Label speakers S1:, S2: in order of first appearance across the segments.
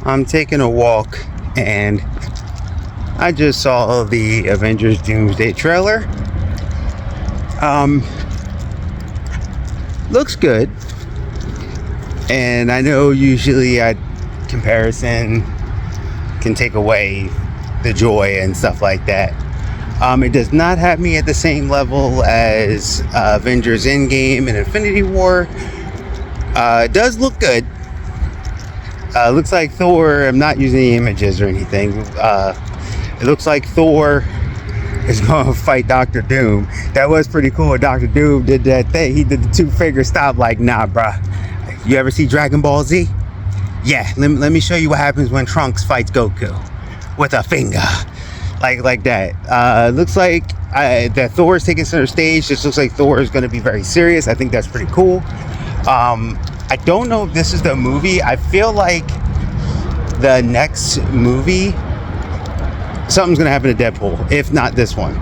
S1: I'm taking a walk and I just saw the Avengers Doomsday trailer. Looks good. And I know usually comparison can take away the joy and stuff like that. It does not have me at the same level as Avengers Endgame and Infinity War. It does look good. Looks like Thor. I'm not using any images or anything. It looks like Thor is going to fight Doctor Doom. That was pretty cool. Doctor Doom did that thing. He did the two-finger stop like, nah, bruh. You ever see Dragon Ball Z? Yeah, let me show you what happens when Trunks fights Goku. With a finger. Like that. Looks like that Thor is taking center stage. This looks like Thor is going to be very serious. I think that's pretty cool. I don't know if this is the movie. I feel like the next movie, something's going to happen to Deadpool, if not this one.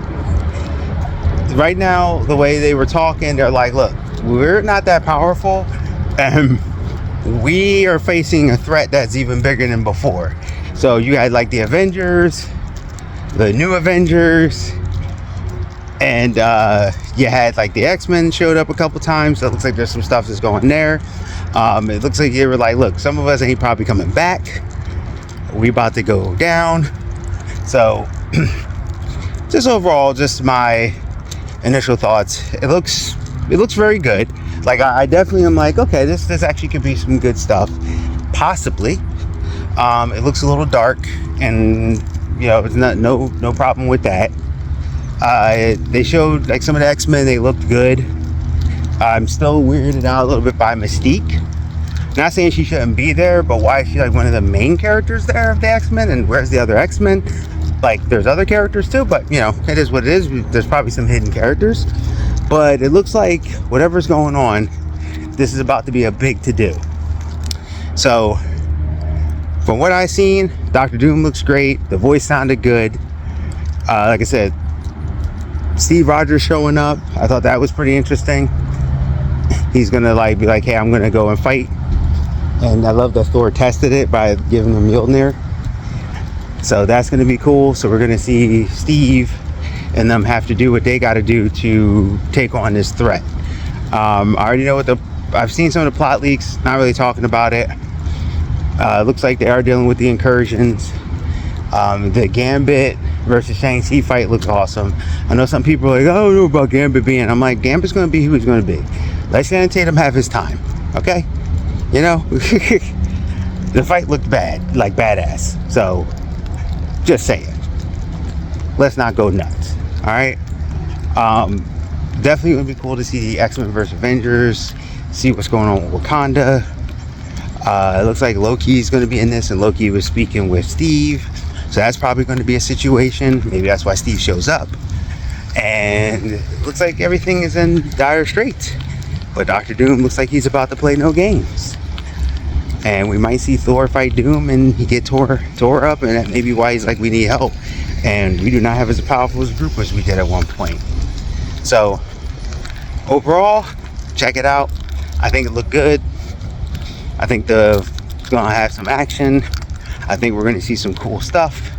S1: Right now, the way they were talking, they're like, look, we're not that powerful, and we are facing a threat that's even bigger than before. So you had like the Avengers, the new Avengers, and you had like the X-Men showed up a couple times. So it looks like there's some stuff that's going there. It looks like you were like, look, some of us ain't probably coming back. We about to go down. So just overall, just my initial thoughts. It looks very good. Like I definitely am like, okay, this actually could be some good stuff, possibly. It looks a little dark, and you know, it's no problem with that. They showed like some of the X-Men. They looked good. I'm still weirded out a little bit by Mystique. Not saying she shouldn't be there, but why is she like one of the main characters there of the X-Men, and where's the other X-Men? Like, there's other characters too, but you know, it is what it is. There's probably some hidden characters, but it looks like whatever's going on, this is about to be a big to-do. So from what I've seen, Doctor Doom looks great. The voice sounded good. Like I said, Steve Rogers showing up, I thought that was pretty interesting. He's gonna like be like, hey, I'm gonna go and fight. And I love that Thor tested it by giving him Mjolnir. So that's gonna be cool. So we're gonna see Steve and them have to do what they gotta do to take on this threat. I already know I've seen some of the plot leaks, not really talking about it. Looks like they are dealing with the incursions. The Gambit versus Shang-Chi fight looks awesome. I know some people are like, I don't know about Gambit being. I'm like, Gambit's going to be who he's going to be. Let Channing Tatum have his time, okay? You know, the fight looked like badass. So, just saying. Let's not go nuts, all right? Definitely going to be cool to see the X-Men versus Avengers, see what's going on with Wakanda. It looks like Loki's going to be in this, and Loki was speaking with Steve. So that's probably going to be a situation. Maybe that's why Steve shows up. And it looks like everything is in dire straits. But Doctor Doom looks like he's about to play no games. And we might see Thor fight Doom and he get tore up. And that may be why he's like, we need help. And we do not have as powerful as a group as we did at one point. So overall, check it out. I think it looked good. I think it's gonna have some action. I think we're gonna see some cool stuff.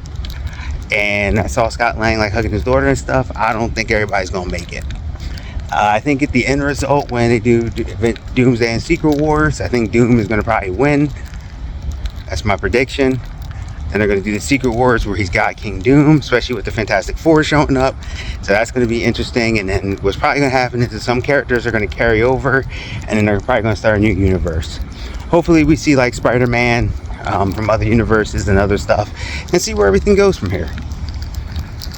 S1: And I saw Scott Lang like hugging his daughter and stuff. I don't think everybody's gonna make it. I think at the end result, when they do Doomsday and Secret Wars, I think Doom is gonna probably win. That's my prediction. And they're gonna do the Secret Wars where he's got King Doom, especially with the Fantastic Four showing up. So that's gonna be interesting. And then what's probably gonna happen is that some characters are gonna carry over, and then they're probably gonna start a new universe. Hopefully we see like Spider-Man from other universes and other stuff, and see where everything goes from here.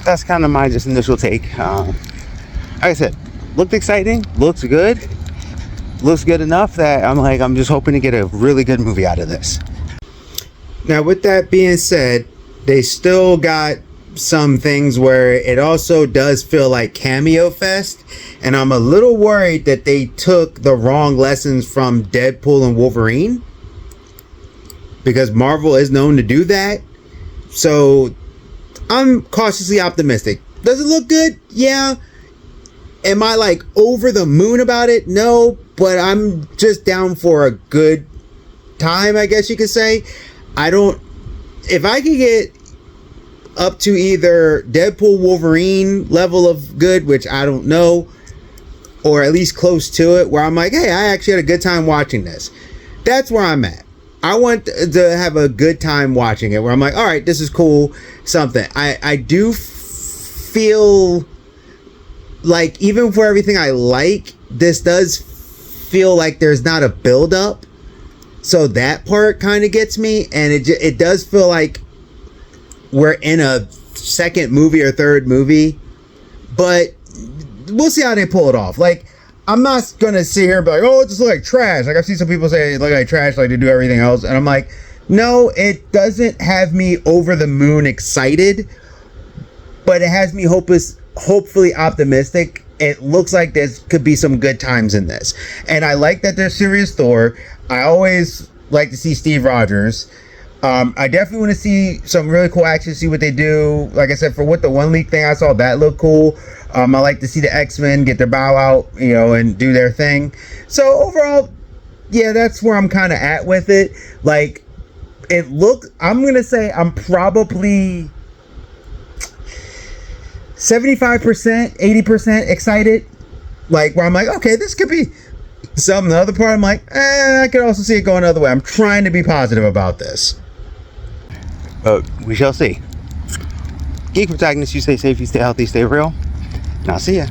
S1: That's kind of my just initial take. Like I said, looked exciting, looks good enough that I'm just hoping to get a really good movie out of this. Now with that being said, they still got some things where it also does feel like cameo fest, and I'm a little worried that they took the wrong lessons from Deadpool and Wolverine, because Marvel is known to do that. So I'm cautiously optimistic. Does it look good? Yeah. Am I like over the moon about it? No, but I'm just down for a good time, I guess you could say. I don't, if I could get up to either Deadpool Wolverine level of good, which I don't know, or at least close to it, where I'm like, hey, I actually had a good time watching this. That's where I'm at. I want to have a good time watching it, where I'm like, all right, this is cool, something. I do feel like, even for everything I like, this does feel like there's not a build up. So that part kind of gets me, and it does feel like we're in a second movie or third movie, but we'll see how they pull it off. Like, I'm not gonna sit here and be like, oh, it just looks like trash. Like, I've seen some people say it look like trash, like they do everything else, and I'm like, no, it doesn't have me over the moon excited, but it has me hopefully optimistic. It looks like there could be some good times in this, and I like that there's serious Thor. I always like to see Steve Rogers. I definitely want to see some really cool action, see what they do. Like I said, for what the one leak thing I saw, that looked cool. I like to see the X-Men get their bow out, you know, and do their thing. So overall, yeah, that's where I'm kind of at with it. Like, I'm going to say I'm probably 75%, 80% excited. Like, where I'm like, okay, this could be something. The other part, I'm like, I could also see it going the other way. I'm trying to be positive about this. But we shall see. Geek Protagonist, you stay safe, you stay healthy, stay real. And I'll see ya.